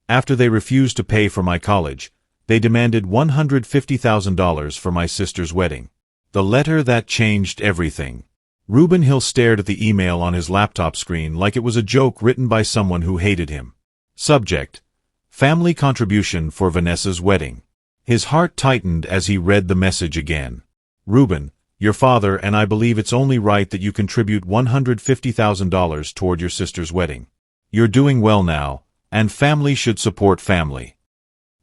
After they refused to pay for my college, they demanded $150,000 for my sister's wedding. The letter that changed everything. Reuben Hill stared at the email on his laptop screen like it was a joke written by someone who hated him. Subject: Family contribution for Vanessa's wedding. His heart tightened as he read the message again. Reuben, your father and I believe it's only right that you contribute $150,000 toward your sister's wedding. You're doing well now, and family should support family.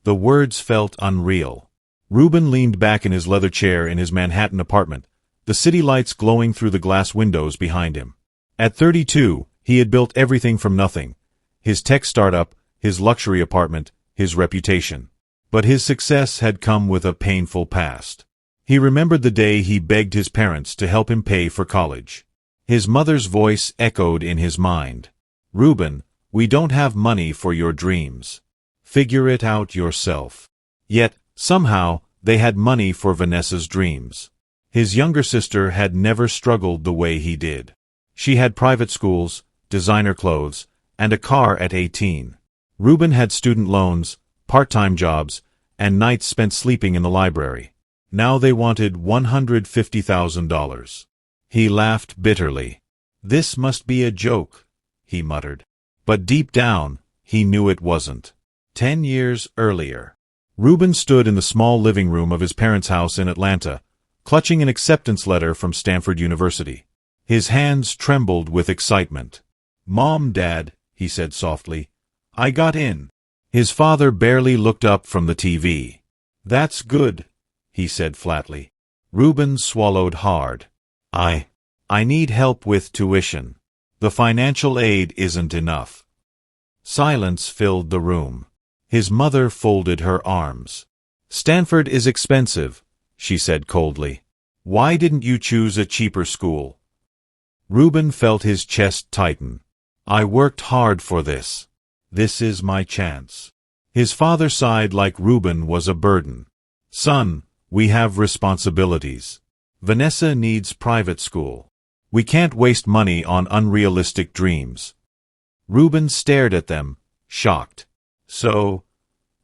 The words felt unreal. Reuben leaned back in his leather chair in his Manhattan apartment, the city lights glowing through the glass windows behind him. At 32, he had built everything from nothing. His tech startup, his luxury apartment, his reputation. But his success had come with a painful past. He remembered the day he begged his parents to help him pay for college. His mother's voice echoed in his mind. Reuben, we don't have money for your dreams. Figure it out yourself. Yet, somehow, they had money for Vanessa's dreams. His younger sister had never struggled the way he did. She had private schools, designer clothes, and a car at 18. Reuben had student loans, part-time jobs, and nights spent sleeping in the library. Now they wanted $150,000. He laughed bitterly. This must be a joke, he muttered. But deep down, he knew it wasn't. 10 years earlier. Reuben stood in the small living room of his parents' house in Atlanta, clutching an acceptance letter from Stanford University. His hands trembled with excitement. "Mom, Dad," he said softly, "I got in." His father barely looked up from the TV. "That's good," he said flatly. Reuben swallowed hard. I need help with tuition. The financial aid isn't enough." Silence filled the room. His mother folded her arms. "Stanford is expensive," she said coldly. "Why didn't you choose a cheaper school?" Reuben felt his chest tighten. "I worked hard for this. This is my chance." His father sighed like Reuben was a burden. "Son, we have responsibilities. Vanessa needs private school. We can't waste money on unrealistic dreams." Reuben stared at them, shocked. "So,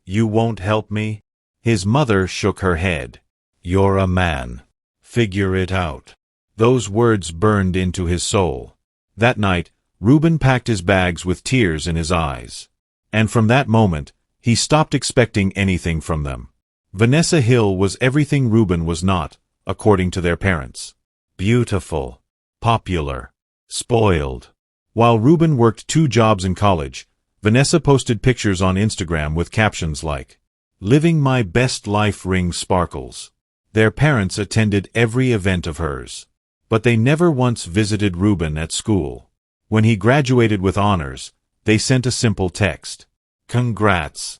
you won't help me?" His mother shook her head. "You're a man. Figure it out." Those words burned into his soul. That night, Reuben packed his bags with tears in his eyes. And from that moment, he stopped expecting anything from them. Vanessa Hill was everything Reuben was not, according to their parents. Beautiful, popular, spoiled. While Reuben worked 2 jobs in college, Vanessa posted pictures on Instagram with captions like, "Living my best life, ring sparkles." Their parents attended every event of hers. But they never once visited Reuben at school. When he graduated with honors, they sent a simple text. "Congrats."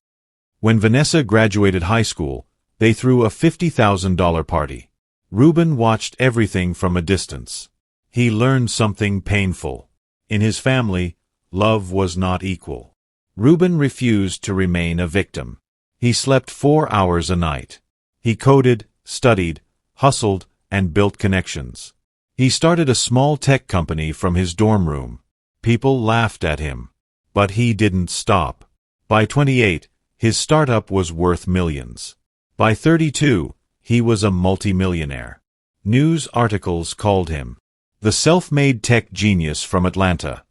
When Vanessa graduated high school, they threw a $50,000 party. Reuben watched everything from a distance. He learned something painful. In his family, love was not equal. Reuben refused to remain a victim. He slept 4 hours a night. He coded, studied, hustled, and built connections. He started a small tech company from his dorm room. People laughed at him. But he didn't stop. By 28, his startup was worth millions. By 32, he was a multimillionaire. News articles called him the self-made tech genius from Atlanta.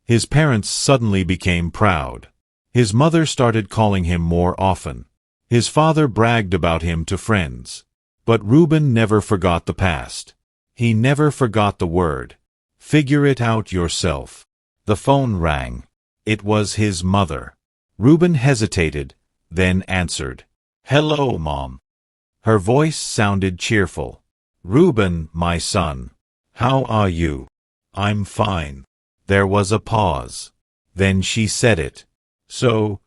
His parents suddenly became proud. His mother started calling him more often. His father bragged about him to friends. But Reuben never forgot the past. He never forgot the word. Figure it out yourself. The phone rang. It was his mother. Reuben hesitated, then answered. "Hello, Mom." Her voice sounded cheerful. "Reuben, my son. How are you?" "I'm fine." There was a pause. Then she said it. "So,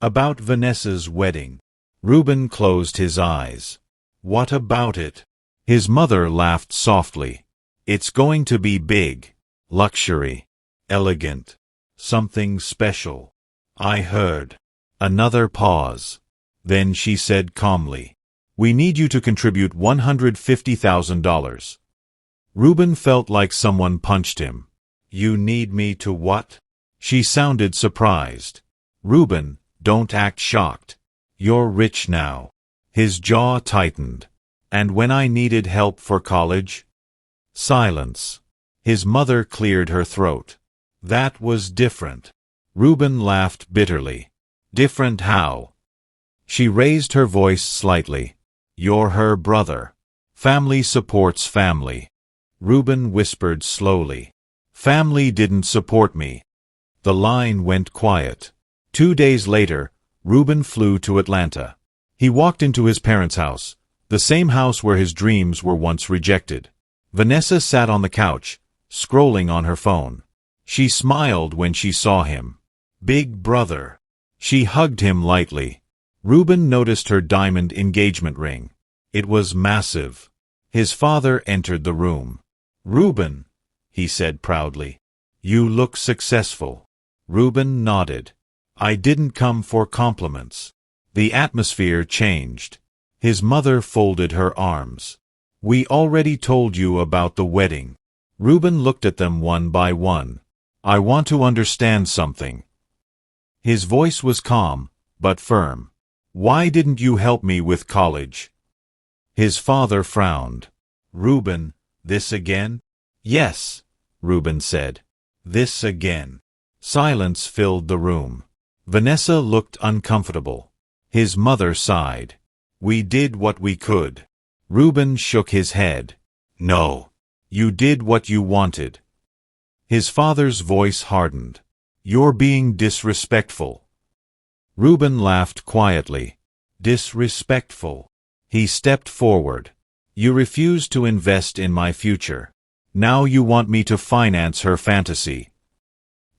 about Vanessa's wedding." Reuben closed his eyes. "What about it?" His mother laughed softly. "It's going to be big. Luxury. Elegant. Something special. I heard." Another pause. Then she said calmly, "We need you to contribute $150,000. Reuben felt like someone punched him. "You need me to what?" She sounded surprised. Reuben, don't act shocked. You're rich now. His jaw tightened. And when I needed help for college? Silence. His mother cleared her throat. That was different. Reuben laughed bitterly. Different how? She raised her voice slightly. You're her brother. Family supports family. Reuben whispered slowly. Family didn't support me. The line went quiet. 2 days later, Reuben flew to Atlanta. He walked into his parents' house, the same house where his dreams were once rejected. Vanessa sat on the couch, scrolling on her phone. She smiled when she saw him. Big brother. She hugged him lightly. Reuben noticed her diamond engagement ring. It was massive. His father entered the room. Reuben, he said proudly. You look successful. Reuben nodded. I didn't come for compliments. The atmosphere changed. His mother folded her arms. We already told you about the wedding. Reuben looked at them one by one. I want to understand something. His voice was calm, but firm. Why didn't you help me with college? His father frowned. Reuben, this again? Yes, Reuben said. This again. Silence filled the room. Vanessa looked uncomfortable. His mother sighed. We did what we could. Reuben shook his head. No. You did what you wanted. His father's voice hardened. You're being disrespectful. Reuben laughed quietly. Disrespectful. He stepped forward. You refused to invest in my future. Now you want me to finance her fantasy.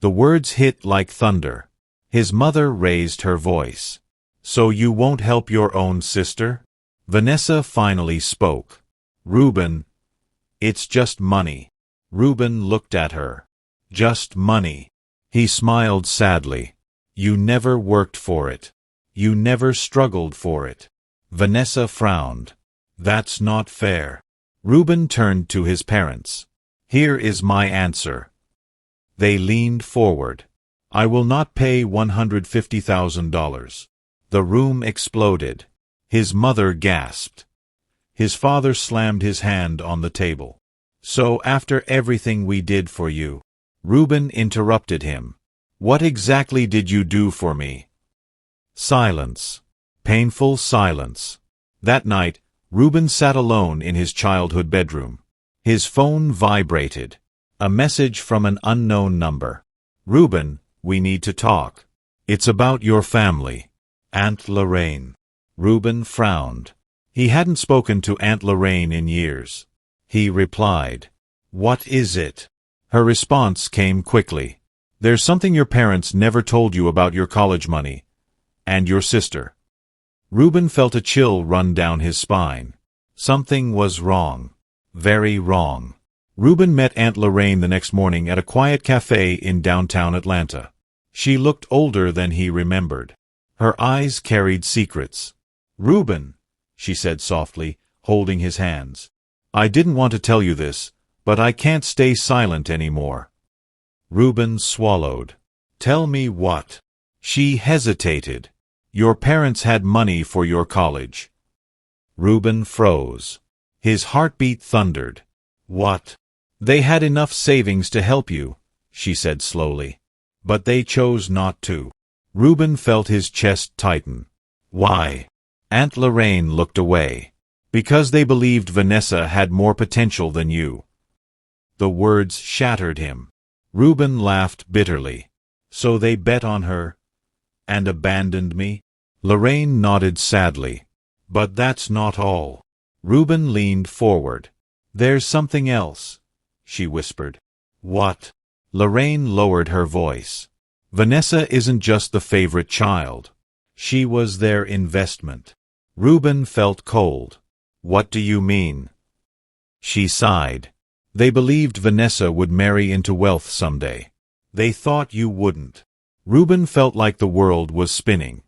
The words hit like thunder. His mother raised her voice. So you won't help your own sister? Vanessa finally spoke. Reuben, it's just money. Reuben looked at her. Just money. He smiled sadly. You never worked for it. You never struggled for it. Vanessa frowned. That's not fair. Reuben turned to his parents. Here is my answer. They leaned forward. I will not pay $150,000. The room exploded. His mother gasped. His father slammed his hand on the table. So after everything we did for you, Reuben interrupted him. What exactly did you do for me? Silence. Painful silence. That night, Reuben sat alone in his childhood bedroom. His phone vibrated. A message from an unknown number. Reuben, we need to talk. It's about your family. Aunt Lorraine. Reuben frowned. He hadn't spoken to Aunt Lorraine in years. He replied. What is it? Her response came quickly. There's something your parents never told you about your college money. And your sister. Reuben felt a chill run down his spine. Something was wrong. Very wrong. Reuben met Aunt Lorraine the next morning at a quiet cafe in downtown Atlanta. She looked older than he remembered. Her eyes carried secrets. Reuben, she said softly, holding his hands. I didn't want to tell you this, but I can't stay silent anymore. Reuben swallowed. Tell me what? She hesitated. Your parents had money for your college. Reuben froze. His heartbeat thundered. What? They had enough savings to help you, she said slowly. But they chose not to. Reuben felt his chest tighten. Why? Aunt Lorraine looked away. Because they believed Vanessa had more potential than you. The words shattered him. Reuben laughed bitterly. So they bet on her? And abandoned me? Lorraine nodded sadly. But that's not all. Reuben leaned forward. There's something else, she whispered. What? Lorraine lowered her voice. Vanessa isn't just the favorite child. She was their investment. Reuben felt cold. What do you mean? She sighed. They believed Vanessa would marry into wealth someday. They thought you wouldn't. Reuben felt like the world was spinning.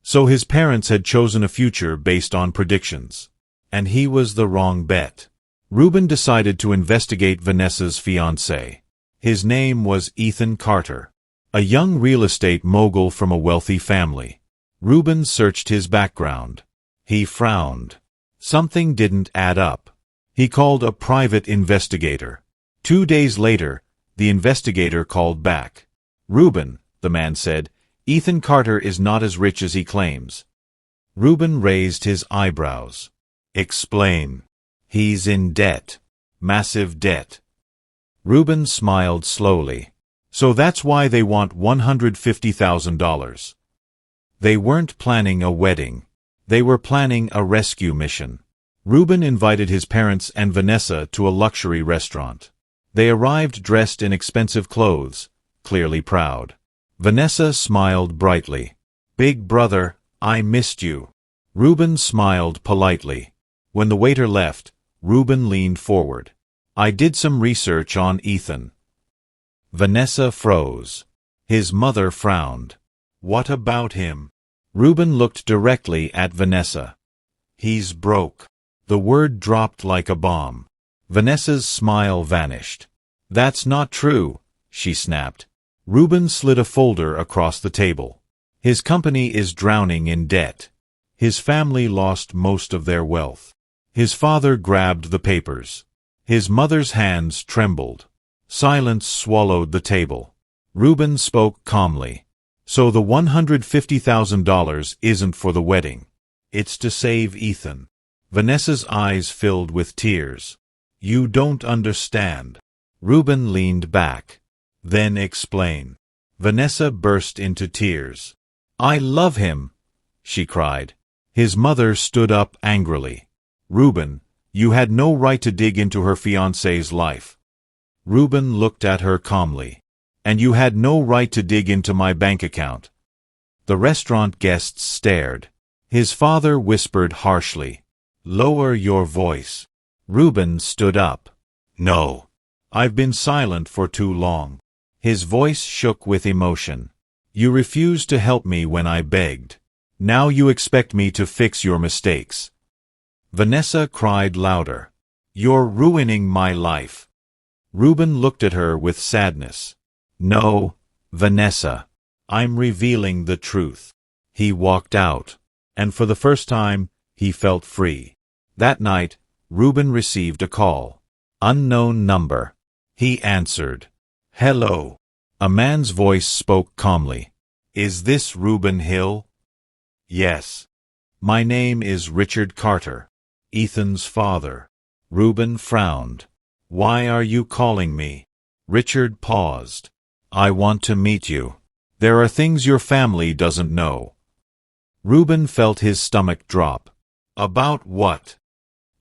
So his parents had chosen a future based on predictions. And he was the wrong bet. Reuben decided to investigate Vanessa's fiancé. His name was Ethan Carter. A young real estate mogul from a wealthy family. Reuben searched his background. He frowned. Something didn't add up. He called a private investigator. 2 days later, the investigator called back. "Reuben," the man said, "Ethan Carter is not as rich as he claims." Reuben raised his eyebrows. "Explain." "He's in debt. Massive debt." Reuben smiled slowly. "So that's why they want $150,000. They weren't planning a wedding. They were planning a rescue mission." Reuben invited his parents and Vanessa to a luxury restaurant. They arrived dressed in expensive clothes, clearly proud. Vanessa smiled brightly. "Big brother, I missed you." Reuben smiled politely. When the waiter left, Reuben leaned forward. "I did some research on Ethan." Vanessa froze. His mother frowned. "What about him?" Reuben looked directly at Vanessa. "He's broke." The word dropped like a bomb. Vanessa's smile vanished. "That's not true," she snapped. Reuben slid a folder across the table. "His company is drowning in debt. His family lost most of their wealth." His father grabbed the papers. His mother's hands trembled. Silence swallowed the table. Reuben spoke calmly. "So the $150,000 isn't for the wedding. It's to save Ethan." Vanessa's eyes filled with tears. "You don't understand." Reuben leaned back. "Then explain." Vanessa burst into tears. "I love him," she cried. His mother stood up angrily. "Reuben, you had no right to dig into her fiancé's life." Reuben looked at her calmly. "And you had no right to dig into my bank account." The restaurant guests stared. His father whispered harshly, "Lower your voice." Reuben stood up. "No. I've been silent for too long." His voice shook with emotion. "You refused to help me when I begged. Now you expect me to fix your mistakes." Vanessa cried louder. "You're ruining my life." Reuben looked at her with sadness. "No, Vanessa. I'm revealing the truth." He walked out, and for the first time, he felt free. That night, Reuben received a call. Unknown number. He answered. "Hello." A man's voice spoke calmly. "Is this Reuben Hill?" "Yes." "My name is Richard Carter, Ethan's father." Reuben frowned. "Why are you calling me?" Richard paused. "I want to meet you. There are things your family doesn't know." Reuben felt his stomach drop. "About what?"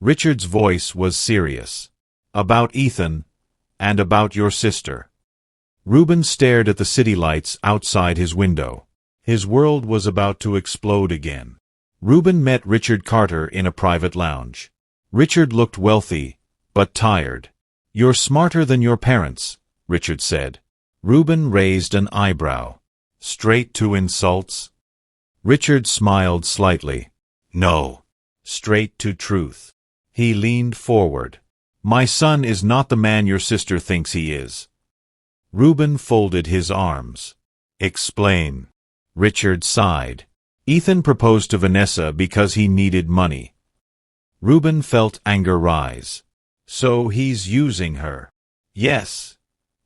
Richard's voice was serious. "About Ethan, and about your sister." Reuben stared at the city lights outside his window. His world was about to explode again. Reuben met Richard Carter in a private lounge. Richard looked wealthy, but tired. "You're smarter than your parents," Richard said. Reuben raised an eyebrow. "Straight to insults?" Richard smiled slightly. "No. Straight to truth." He leaned forward. "My son is not the man your sister thinks he is." Reuben folded his arms. "Explain." Richard sighed. "Ethan proposed to Vanessa because he needed money." Reuben felt anger rise. "So he's using her." "Yes,"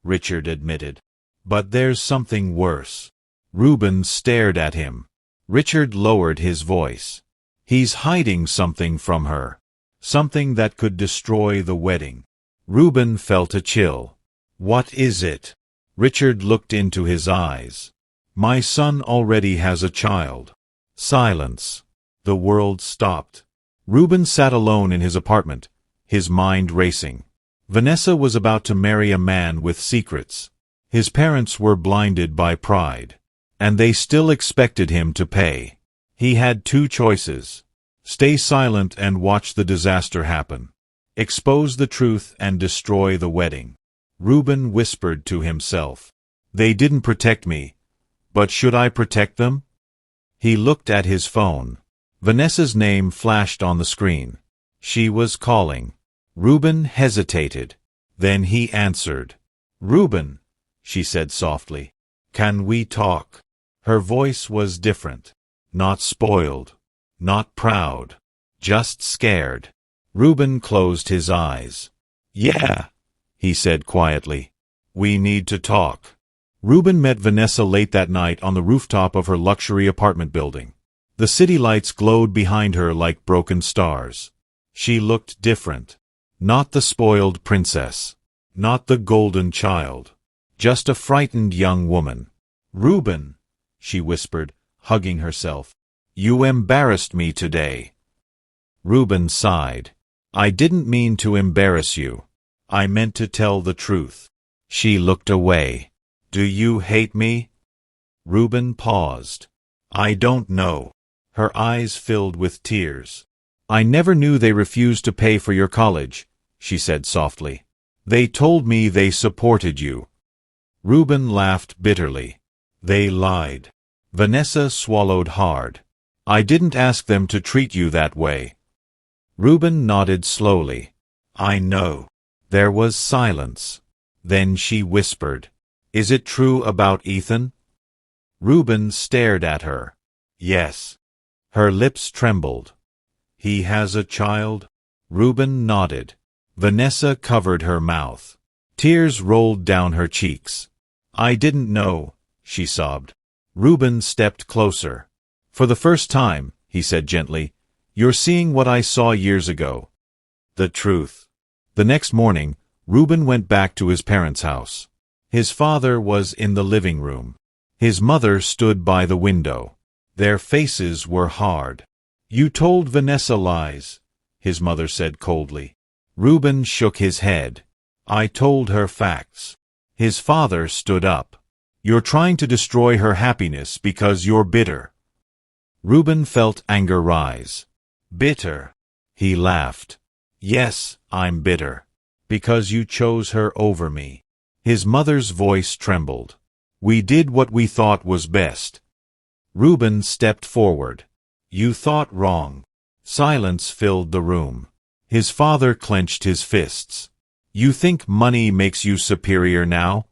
Richard admitted. "But there's something worse." Reuben stared at him. Richard lowered his voice. "He's hiding something from her. Something that could destroy the wedding." Reuben felt a chill. "What is it?" Richard looked into his eyes. "My son already has a child." Silence. The world stopped. Reuben sat alone in his apartment, his mind racing. Vanessa was about to marry a man with secrets. His parents were blinded by pride. And they still expected him to pay. He had two choices. Stay silent and watch the disaster happen. Expose the truth and destroy the wedding. Reuben whispered to himself. "They didn't protect me, but should I protect them?" He looked at his phone. Vanessa's name flashed on the screen. She was calling. Reuben hesitated. Then he answered. "Reuben," she said softly. Can we talk? Her voice was different. Not spoiled. Not proud. Just scared. Reuben closed his eyes. Yeah, he said quietly. We need to talk. Reuben met Vanessa late that night on the rooftop of her luxury apartment building. The city lights glowed behind her like broken stars. She looked different. Not the spoiled princess. Not the golden child. Just a frightened young woman. Reuben, she whispered, hugging herself. You embarrassed me today. Reuben sighed. I didn't mean to embarrass you. I meant to tell the truth. She looked away. Do you hate me? Reuben paused. I don't know. Her eyes filled with tears. I never knew they refused to pay for your college, she said softly. They told me they supported you. Reuben laughed bitterly. They lied. Vanessa swallowed hard. I didn't ask them to treat you that way. Reuben nodded slowly. I know. There was silence. Then she whispered, Is it true about Ethan? Reuben stared at her. Yes. Her lips trembled. He has a child? Reuben nodded. Vanessa covered her mouth. Tears rolled down her cheeks. I didn't know, she sobbed. Reuben stepped closer. For the first time, he said gently, you're seeing what I saw years ago. The truth. The next morning, Reuben went back to his parents' house. His father was in the living room. His mother stood by the window. Their faces were hard. You told Vanessa lies, his mother said coldly. Reuben shook his head. I told her facts. His father stood up. You're trying to destroy her happiness because you're bitter. Reuben felt anger rise. Bitter. He laughed. Yes, I'm bitter. Because you chose her over me. His mother's voice trembled. We did what we thought was best. Reuben stepped forward. You thought wrong. Silence filled the room. His father clenched his fists. You think money makes you superior now?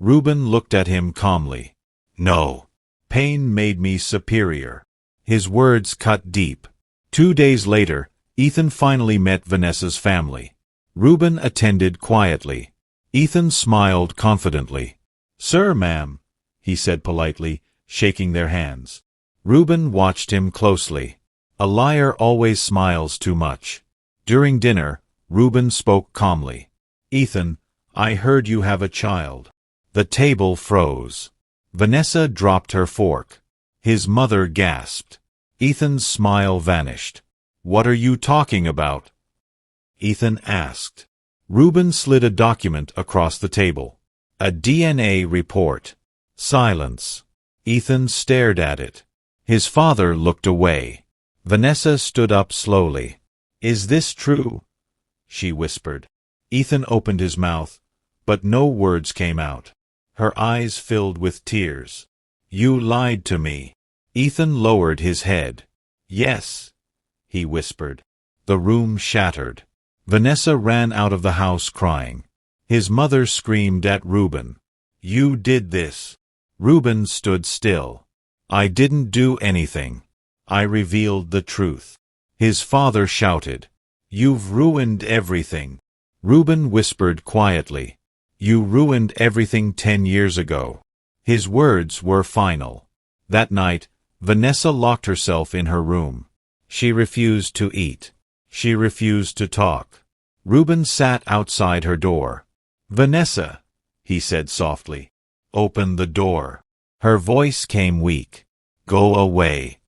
Reuben looked at him calmly. No. Pain made me superior. His words cut deep. 2 days later, Ethan finally met Vanessa's family. Reuben attended quietly. Ethan smiled confidently. Sir, ma'am, he said politely, shaking their hands. Reuben watched him closely. A liar always smiles too much. During dinner, Reuben spoke calmly. Ethan, I heard you have a child. The table froze. Vanessa dropped her fork. His mother gasped. Ethan's smile vanished. What are you talking about? Ethan asked. Reuben slid a document across the table. A DNA report. Silence. Ethan stared at it. His father looked away. Vanessa stood up slowly. Is this true? She whispered. Ethan opened his mouth, but no words came out. Her eyes filled with tears. You lied to me. Ethan lowered his head. Yes, he whispered. The room shattered. Vanessa ran out of the house crying. His mother screamed at Reuben. You did this. Reuben stood still. I didn't do anything. I revealed the truth. His father shouted. You've ruined everything. Reuben whispered quietly. You ruined everything 10 years ago. His words were final. That night, Vanessa locked herself in her room. She refused to eat. She refused to talk. Reuben sat outside her door. Vanessa, he said softly. Open the door. Her voice came weak. Go away.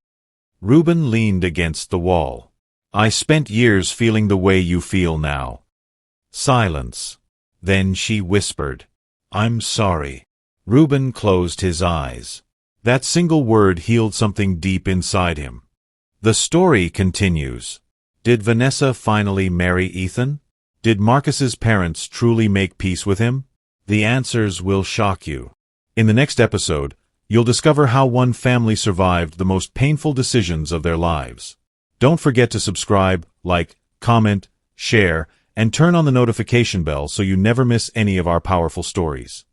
Reuben leaned against the wall. I spent years feeling the way you feel now. Silence. Then she whispered, I'm sorry. Reuben closed his eyes. That single word healed something deep inside him. The story continues. Did Vanessa finally marry Ethan? Did Marcus's parents truly make peace with him? The answers will shock you. In the next episode, you'll discover how one family survived the most painful decisions of their lives. Don't forget to subscribe, like, comment, share, and turn on the notification bell so you never miss any of our powerful stories.